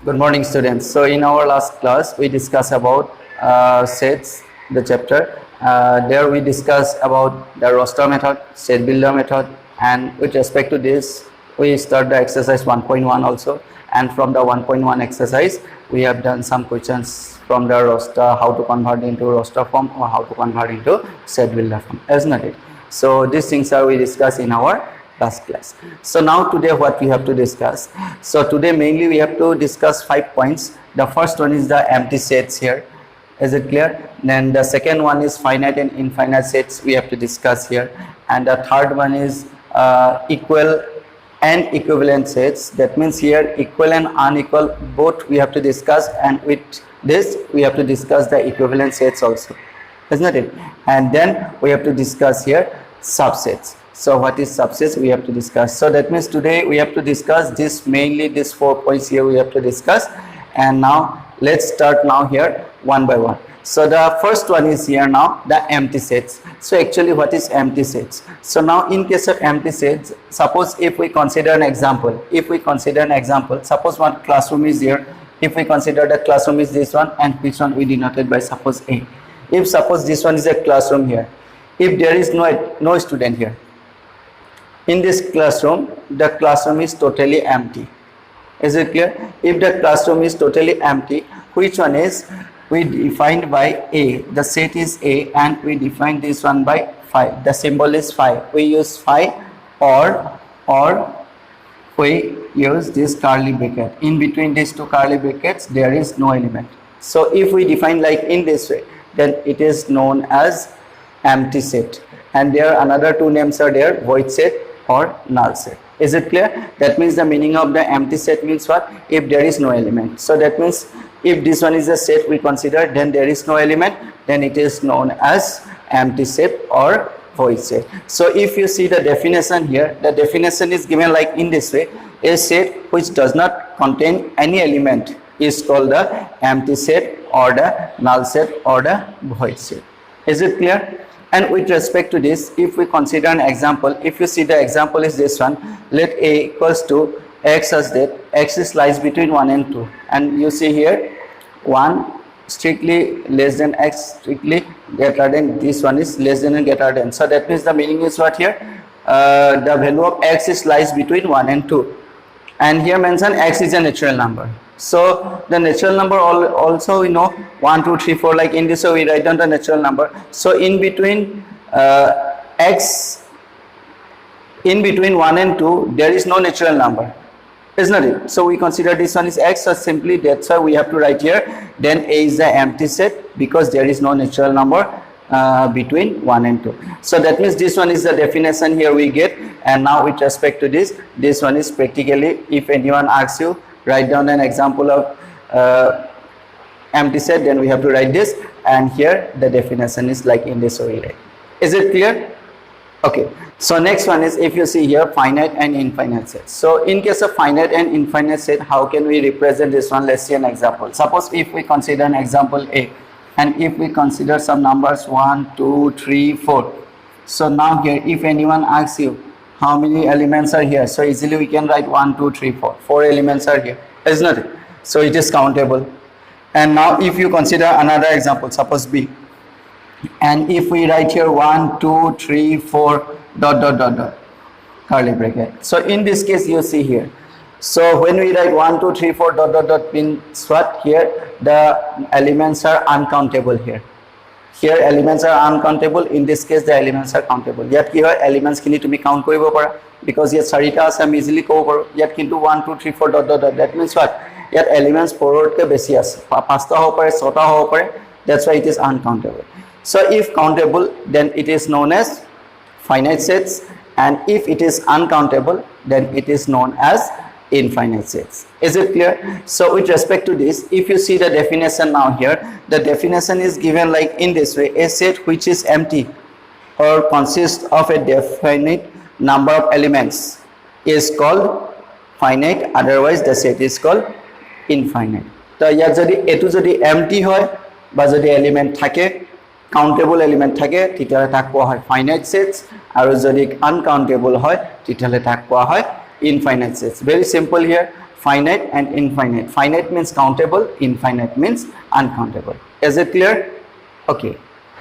Good morning, students. So, in our last class, we discussed about sets, the chapter. There we discussed about the roster method, set builder method, and with respect to this, we start the exercise 1.1 also. And from the 1.1 exercise, we have done some questions from the roster, how to convert into roster form or how to convert into set builder form, isn't it? So, these things are we discuss in our last class. So now today what we have to discuss. So today mainly we have to discuss 5 points. The first one is the empty sets here. Is it clear? Then the second one is finite and infinite sets we have to discuss here. And the third one is equal and equivalent sets. That means here equal and unequal both we have to discuss, and with this we have to discuss the equivalent sets also, isn't it? And then we have to discuss here subsets. So what is subsets we have to discuss. So that means today we have to discuss this, mainly these 4 points here we have to discuss. And now let's start now here one by one. So the first one is here now the empty sets. So actually what is empty sets? So now in case of empty sets, suppose if we consider an example, suppose one classroom is here. If we consider the classroom is this one, and which one we denoted by suppose A. If suppose this one is a classroom here, if there is no student here, in this classroom, the classroom is totally empty. Is it clear? If the classroom is totally empty, which one is we defined by A? The set is A, and we define this one by 5. The symbol is 5. We use 5 or we use this curly bracket. In between these two curly brackets, there is no element. So if we define like in this way, then it is known as empty set. And there another two names are there, void set or null set. Is it clear? That means the meaning of the empty set means what? If there is no element. So that means if this one is a set we consider, then there is no element, then it is known as empty set or void set. So if you see the definition here, the definition is given like in this way: a set which does not contain any element is called the empty set or the null set or the void set. Is it clear? And with respect to this, if we consider an example, if you see the example is this one, let A equals to x as that x is lies between 1 and 2, and you see here 1 strictly less than x strictly greater than, this one is less than and greater than. So that means the meaning is what here? The value of x is lies between 1 and 2, and here mentioned x is a natural number. So the natural number also we know 1, 2, 3, 4, like in this way we write down the natural number. So in between x, in between 1 and 2 there is no natural number, isn't it? So we consider this one is x, so simply that's why we have to write here then A is the empty set, because there is no natural number between 1 and 2. So that means this one is the definition here we get. And now with respect to this one is practically, if anyone asks you write down an example of empty set, then we have to write this, and here the definition is like in this way. Is it clear? Okay, so next one is, if you see here, finite and infinite sets. So in case of finite and infinite set, how can we represent this one? Let's see an example. Suppose if we consider an example A, and if we consider some numbers 1, 2, 3, 4. So now here if anyone asks you how many elements are here, so easily we can write 1, 2, 3, 4. 4 elements are here, isn't it? So it is countable. And now if you consider another example, suppose B, and if we write here 1, 2, 3, 4 ... curly bracket. So in this case you see here, so when we write 1, 2, 3, 4 ... means what? Here the elements are uncountable here. Here elements are uncountable. In this case the elements are countable. Yet ki hoy elements kini tumi count koribo para, because yet 4ta ase ami easily kobo paru. Yet kintu 1, 2, 3, 4 ... that means what? Yet elements 4 ke beshi ase, 5ta hobo pare, 6ta hobo pare. That's why it is uncountable. So if countable, then it is known as finite sets, and if it is uncountable, then it is known as infinite sets. Is it clear? So with respect to this, if you see the definition now here, the definition is given like in this way: a set which is empty or consists of a definite number of elements is called finite, otherwise the set is called infinite. So here jodi etu jodi empty hoy ba jodi element thake, countable element thake, titale tak koa hoy finite sets, aru jodi uncountable hoy titale tak koa hoy infinite sets. Very simple here. finite and infinite. Finite means countable, infinite means uncountable. Is it clear? Okay.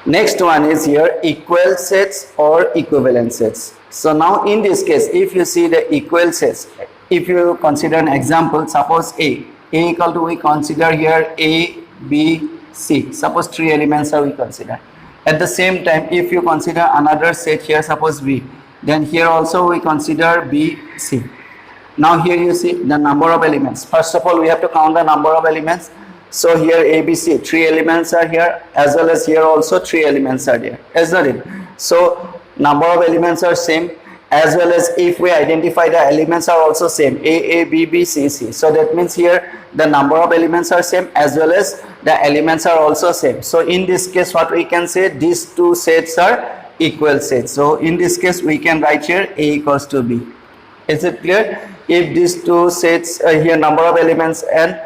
Next one is here equal sets or equivalent sets. So now in this case, if you see the equal sets, if you consider an example, suppose A equal to, we consider here A, B, C. Suppose 3 elements are we consider. At the same time, if you consider another set here, suppose B, then here also we consider B, C. Now here you see the number of elements. First of all, we have to count the number of elements. So here A, B, C, 3 elements are here, as well as here also 3 elements are there, isn't it? So number of elements are same, as well as if we identify the elements are also same, A, B, B, C, C. So that means here the number of elements are same, as well as the elements are also same. So in this case, what we can say, these two sets are equal sets. So in this case, we can write here A equals to B. Is it clear? If these two sets here number of elements and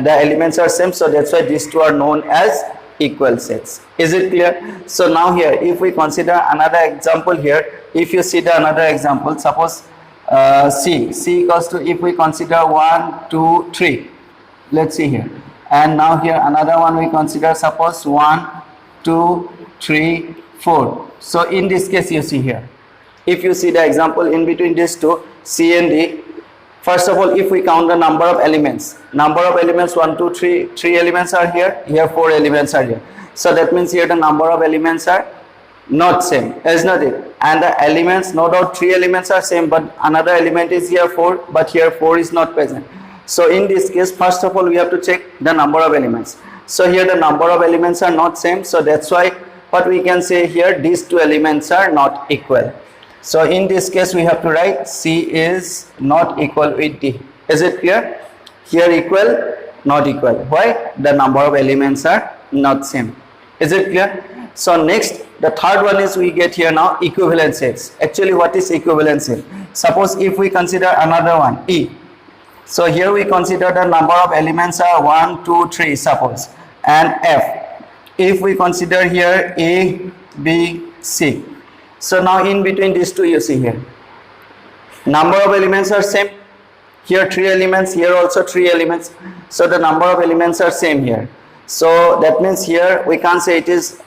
the elements are same, so that's why these two are known as equal sets. Is it clear? So now here, if we consider another example here, if you see the another example, suppose C equals to, if we consider 1, 2, 3, let's see here, and now here another one we consider, suppose 1, 2, 3, 4. So in this case, you see here, if you see the example in between these two, C and D, first of all, if we count the number of elements, 1, 2, 3, 3 elements are here, here 4 elements are here. So that means here the number of elements are not same, is not it? And the elements, no doubt 3 elements are same, but another element is here 4, but here 4 is not present. So in this case, first of all, we have to check the number of elements. So here the number of elements are not same, so that's why what we can say here, these two elements are not equal. So in this case, we have to write C is not equal with D. Is it clear? Here equal, not equal. Why? The number of elements are not same. Is it clear? So next, the third one is we get here now equivalent sets. Actually, what is equivalent set? Suppose if we consider another one, E. So here we consider the number of elements are 1, 2, 3, suppose, and F. If we consider here A, B, C. So now in between these two, you see here, number of elements are same. Here 3 elements, here also 3 elements. So the number of elements are same here. So that means here we can't say it is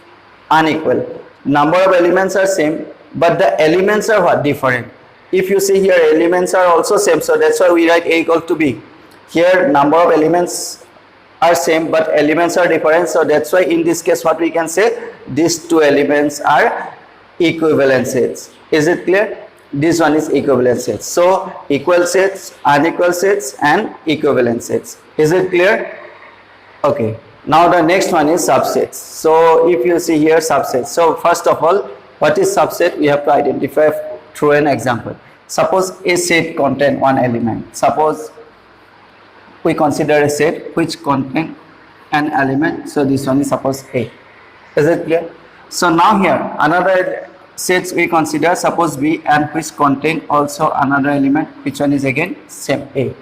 unequal. Number of elements are same, but the elements are what? Different. If you see here, elements are also same, so that's why we write A equal to B. Here number of elements are same, but elements are different, so that's why in this case what we can say, these two elements are equivalent sets. Is it clear? This one is equivalent sets. So equal sets, unequal sets, and equivalent sets. Is it clear? Okay. Now the next one is subsets. So if you see here subsets. So first of all, what is subset? We have to identify through an example. Suppose a set contain one element. Suppose we consider a set which contain an element. So this one is suppose A. Is it clear? So now here another sets we consider, suppose B, and which contain also another element, which one is again same A.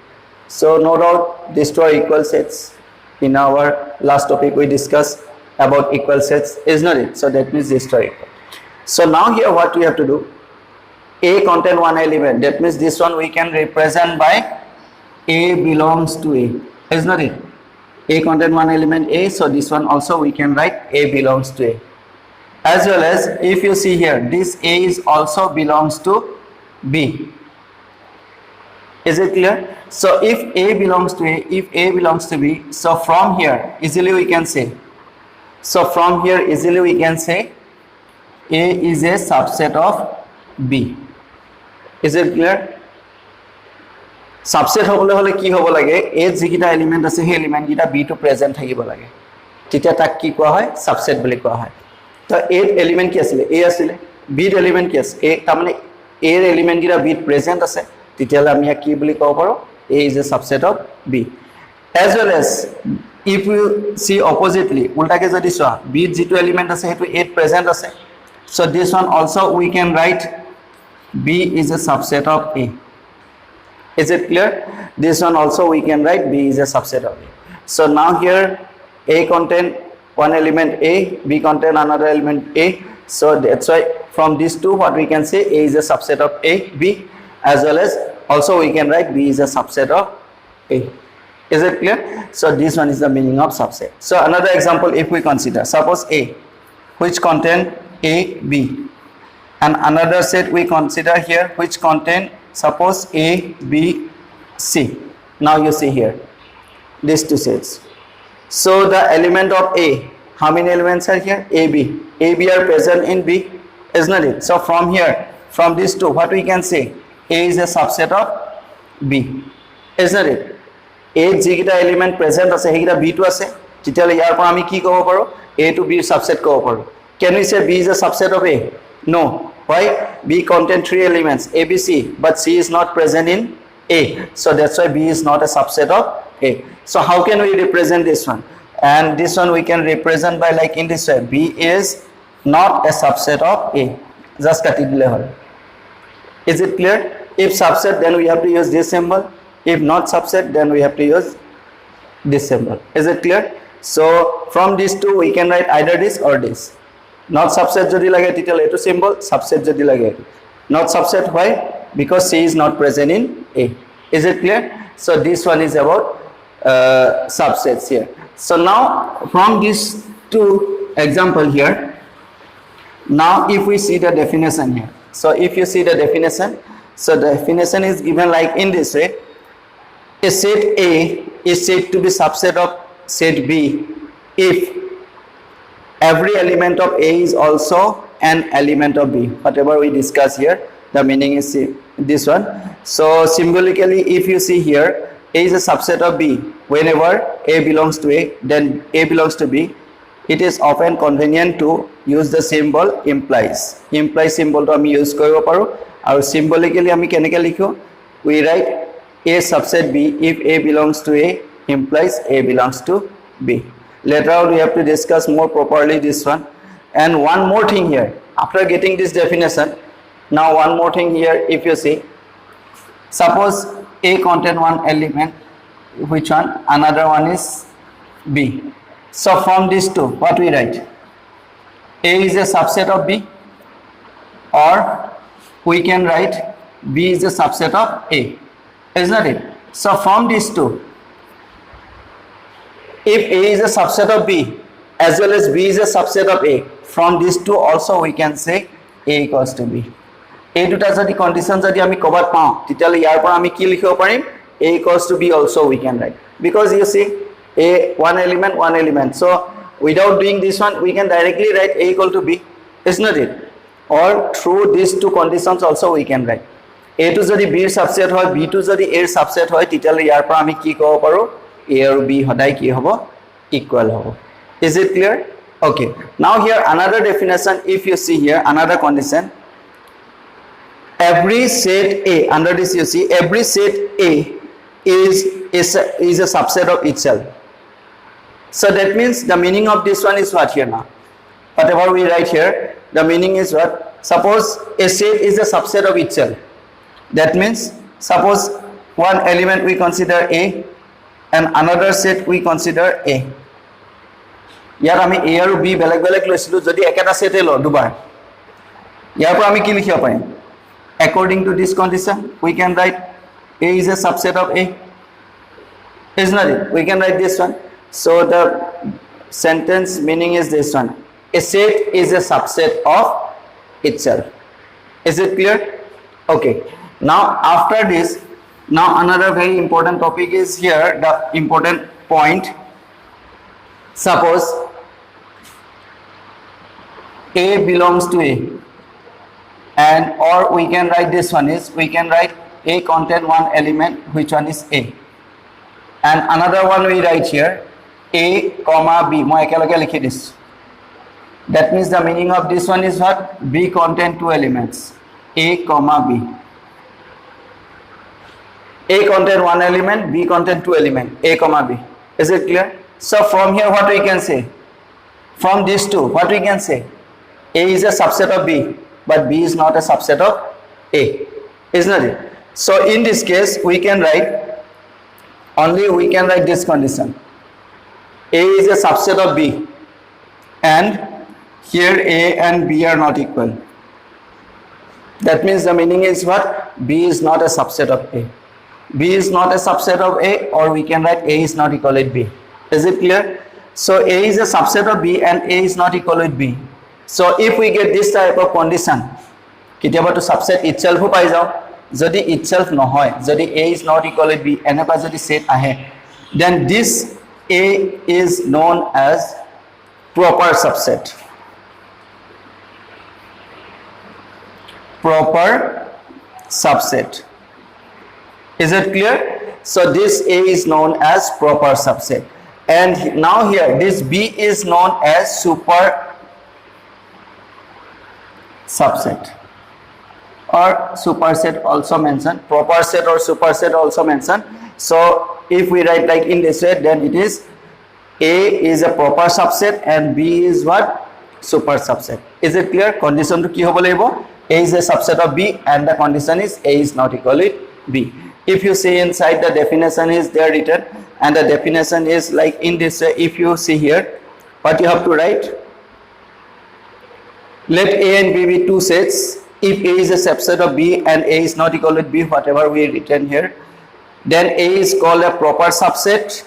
So no doubt these two are equal sets. In our last topic we discussed about equal sets, is not it? So that means these two are equal. So now here what we have to do, A contain one element, that means this one we can represent by A belongs to A, is not it? A contain one element A, so this one also we can write A belongs to A. As well as if you see here, this A is also belongs to B. Is it clear? So if A belongs to A, if A belongs to B, so from here easily we can say, so from here easily we can say A is a subset of B. Is it clear? Subset hobole hole ki hobo lage, A jikita element ase he element kita B to present thakibo lage. Titia tak ki koa hoy? Subset boli koa hoy. So A element ki asile? A asile. B element ki ase? A tamane A element kita B present ase. Titia la ami ki boli koa paro? A is a subset of B. As well as if you see oppositely, ulta ke jodi soa, B jitu element ase hetu A present ase. So this one also we can write B is a subset of A. Is it clear? This one also we can write B is a subset of A. So now here A contain one element A, B contain another element A. So that's why from these two what we can say, A is a subset of A, B, as well as also we can write B is a subset of A. Is it clear? So this one is the meaning of subset. So another example, if we consider, suppose A, which contain A, B, and another set we consider here which contain, suppose A, B, C. Now you see here, these two sets. So the element of A, how many elements are here? A, B. A, B are present in B, isn't it? So from here, from these two, what we can say? A is a subset of B, isn't it? A jigita element present ase hegita B to ase, titale yar por ami ki kobo paro? A to B subset kobo paro. Can we say B is a subset of A? No. Why? B contain three elements, A, B, C, but C is not present in A. So that's why B is not a subset of A. So how can we represent this one? And this one we can represent by like in this way. B is not a subset of A. Just cut it below. Is it clear? If subset, then we have to use this symbol. If not subset, then we have to use this symbol. Is it clear? So from these two we can write either this or this. Not subset jodi lage title etu symbol, subset jodi lage. Not subset, why? Because C is not present in A. Is it clear? So this one is about subsets here. So now from these two example here, now if we see the definition here. So if you see the definition, so the definition is given like in this way. A set A is said to be subset of set B if every element of A is also an element of B. Whatever we discuss here, the meaning is this one. So symbolically, if you see here, A is a subset of B. Whenever A belongs to A, then A belongs to B. It is often convenient to use the symbol implies. Implies symbol to ami use koribo paro. Aru symbolically ami keneke likho? We write A subset B if A belongs to A implies A belongs to B. Later on we have to discuss more properly this one. And one more thing here, after getting this definition, now one more thing here, if you see, suppose A contain one element, which one? Another one is B. So from these two, what we write? A is a subset of B, or we can write B is a subset of A. Isn't it? So from these two, if A is a subset of B as well as B is a subset of A, from these two also we can say A equals to B. A duta jodi condition jodi ami kobat pao, titale yar por ami ki likhibo parim? A equals to B also we can write. Because you see, A one element. So without doing this one, we can directly write A equal to B, isn't it? Or through these two conditions also we can write. A to jodi B subset hoy, B to jodi A subset hoy, titale yar por ami ki kobo paro? A or B hodai ki hobo? Equal hobo. Is it clear? Okay. Now here another definition, if you see here another condition. Every set A, under this you see, every set A is a subset of itself. So that means the meaning of this one is what here now? Whatever we write here, the meaning is what? Suppose a set is a subset of itself. That means suppose one element we consider A and another set we consider A. Yar ami A aru B beleg loisilu, jodi eketa set elo dubar. Yar por ami ki likhibo parim? According to this condition, we can write A is a subset of A. Isn't it? We can write this one. So the sentence meaning is this one. A set is a subset of itself. Is it clear? Okay. Now after this, now another very important topic is here, the important point. Suppose A belongs to A, and or we can write this one is, we can write A contain one element, which one is A, and another one we write here A comma B. Moi ekeloge likhi dis. That means the meaning of this one is what? B contain two elements, A comma B. A contain one element, B contain two elements, A comma B. Is it clear? So from here what we can say? From these two, what we can say? A is a subset of B, but B is not a subset of A, isn't it? So in this case we can write, only we can write this condition. A is a subset of B, and here A and B are not equal. That means the meaning is what? B is not a subset of A. B is not a subset of A, or we can write A is not equal with B. Is it clear? So A is a subset of B and A is not equal with B. So if we get this type of condition, kitiaba to subset itself ho pai jao, jodi itself nohoy, jodi A is not equal with B, enepa jodi set ahe, then this A is known as proper subset. Proper subset. Is it clear? So this A is known as proper subset. And now here this B is known as super subset, or superset also mentioned, proper set or superset also mentioned. So if we write like in this way, then it is A is a proper subset and B is what? Super subset. Is it clear? Condition to ki hobo laibo? A is a subset of B and the condition is A is not equal with B. If you see inside, the definition is there written, and the definition is like in this way. If you see here, what you have to write, let A and B be two sets. If A is a subset of B and A is not equal with B, whatever we written here, then A is called a proper subset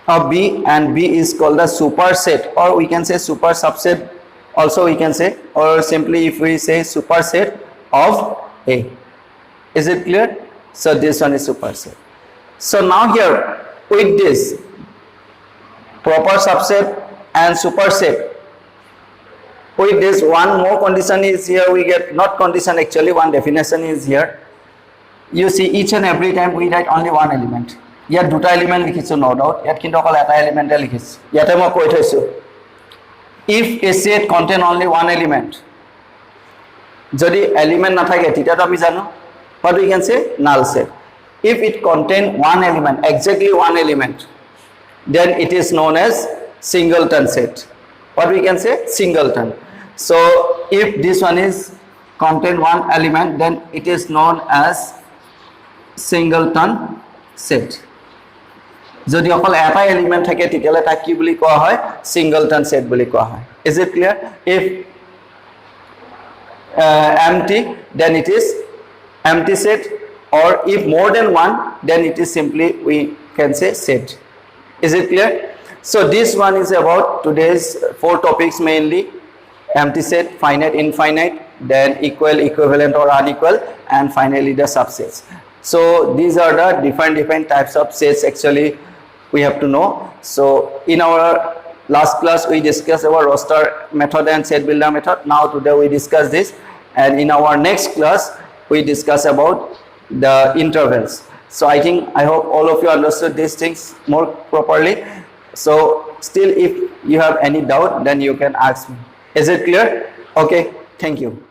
of B and B is called a superset, or we can say super subset also we can say, or simply if we say superset of A. Is it clear? So this one is superset. So now here with this proper subset and superset, with this one more condition is here, we get not condition, actually one definition is here. You see each and every time we write only one element. Yet duta element likhisu no doubt, yet kinto okol eta element likhisu. Yate moi koi thoisu, if a set contain only one element, jodi element nathake tita to ami jano what we can say, null set. If it contain one element, exactly one element, then it is known as singleton set. What we can say, singleton. So if this one is contain one element, then it is known as singleton set. Jodi okol eta element thake titele tak ki boli koa hoy, singleton set boli koa hoy. Is it clear? If empty, then it is empty set, or if more than one, then it is simply we can say set. Is it clear? So this one is about today's four topics mainly: empty set, finite, infinite, then equal, equivalent or unequal, and finally the subsets. So these are the different types of sets actually we have to know. So in our last class we discussed about roster method and set builder method. Now today we discuss this, and in our next class we discuss about the intervals. So I hope all of you understood these things more properly. So still if you have any doubt, then you can ask me. Is it clear? Okay, thank you.